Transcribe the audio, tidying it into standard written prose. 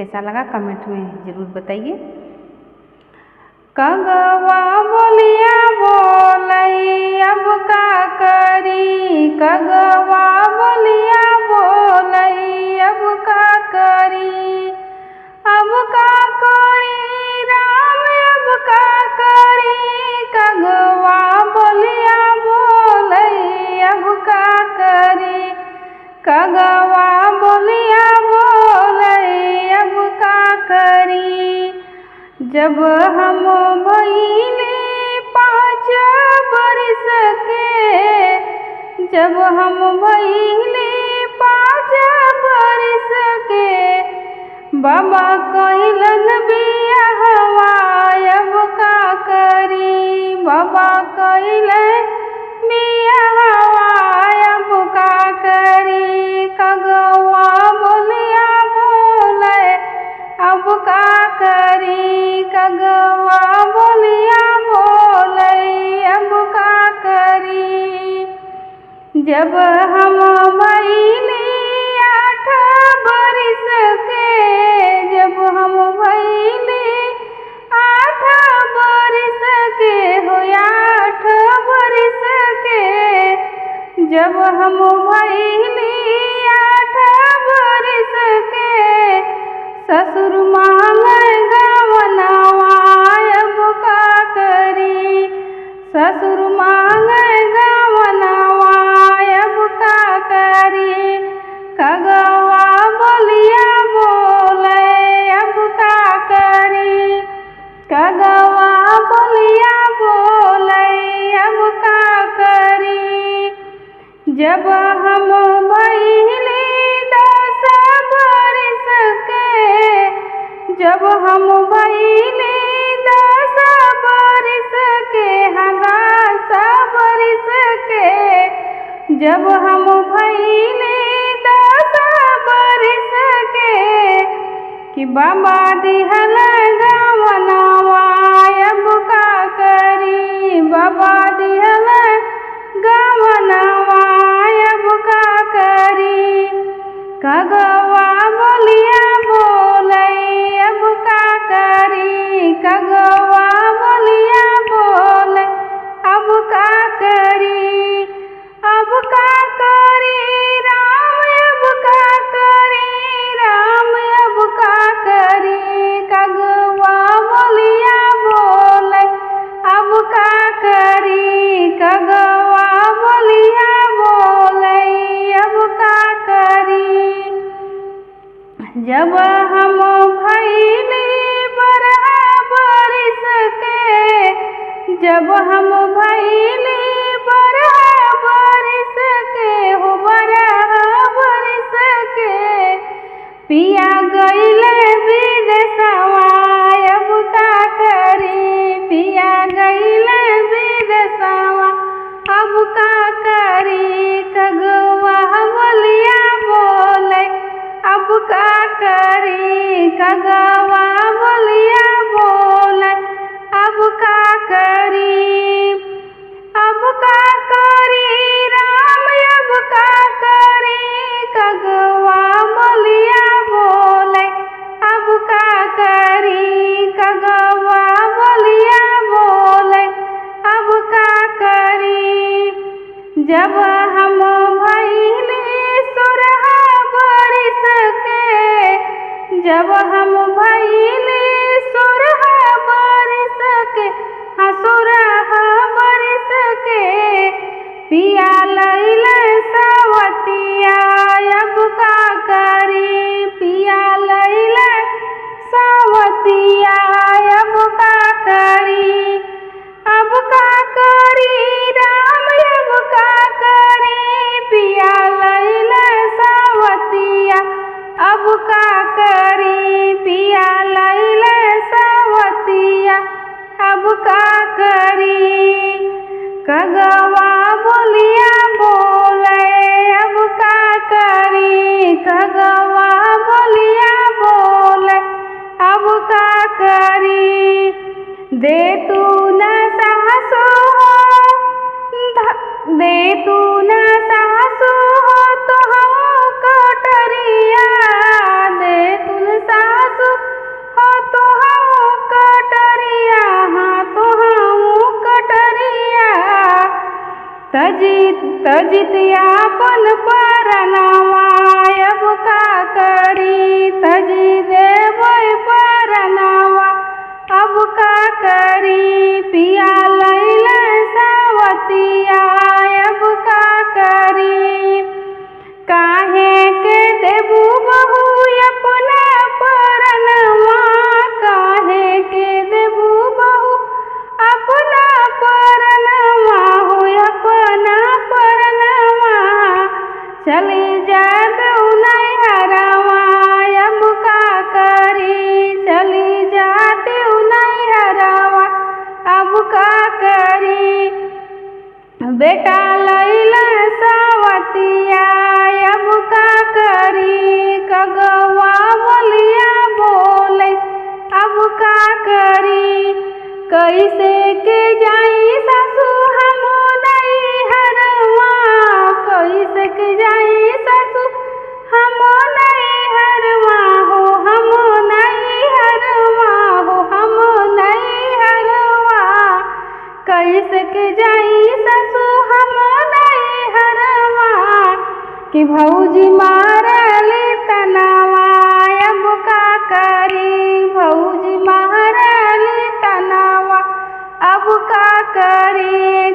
कैसा लगा कमेंट में ज़रूर बताइए। कगवा बोलिया बोलई अब का करी, कगवा बोलिया बोलई अब का करी, अब का करी राम अब का करी, कगवा बोलिया बोलई अब का करी, कगवा बोलिया बोलई अब का करी। जब हम भइले 5 बरिस के, जब हम भइले 5 बरिस के, बाबा कइलन बियाहवा अब का करी, बाबा कइलन बियाहवा अब का करी, कगवा बोलिया बोले अब का करी, कगवा बोलिया बोले अब का करी। जब हम भइले 8 बरिस के, जब हम भइले 8 बरिस के हो 8 बरिस के, जब हम भइले 8 बरिस के, ससुर मांगे गवनवा अब का करी, ससुर मांगे गवनवा अब का करी, कगवा बोलिया बोले अब का करी, कगवा बोलिया बोले अब का करी। जब हम भइले 10 बरिस के, जब हम भइले 10 बरिस के, 10 बरिस के, जब हम भइले 10 बरिस के, कि बाबा दिहल गवनवा अब का करी, बाबा दिहल गवनवा अब का करी, कगवा बोलिया बोले अब का करी, कगवा बोलिया बोले अब का करी, अब का करी राम अब का करी, राम अब का करी, कगवा बोलिया बोले अब का करी, कगवा बोलिया बोले अब का करी। जब हम भइले 12 बरिस के, जब हम भइले 12 बरिस के हो 12 बरिस के, पिया गइले विदेशवा अब का करी, पिया गइले विदेशवा अब का करी, कगवा बोलिया बोले अब का करी, कगवा बोलिया बोले अब का करी, अब का करी राम अब का करी, कगवा बोलिया बोले अब का करी, कगवा बोलिया बोले अब का करी। जब हम भइले 16 बरिस के, जब हम भइले 16 बरिस के, 16 बरिस के, पिया लइले सवतिया अब का करी, पिया लइले सवतिया अब का करी, अब का करी राम अब का करी, पिया लइले सवतिया अब का करी, पिया लइले सवतिया अब का करी, कगवा बोलिया बोले अब का करी, कगवा बोलिया बोले अब का करी। दे तू न सासु हो, दे तू न सासु हो तो हम कटरिया, दे तू न सासु तजितियापन परनवा अब का करी तजी देवै परनवा अब का करी पिया लैला सावतिया अब का करी काहे के देबू बहू अपना परनवा काहे के देबू बहू अपना परनवा हो अपना परनवा चली जा दऊ नैहरवा अब का करी चली जा दऊ नैहरवा अब का करी बेटा लैला सावतिया अब का करी कगवा बोलिया बोले अब का करी कैसे के जाई सासू हम नैहरवा कैसे के जाई सासू हम नैहरवा हो हम नैहरवा हो हम नैहरवा कैसे के जाई सासू हम नैहरवा कि भौजी मारली तनवा अब का करी भौजी मारली तनवा अब का करी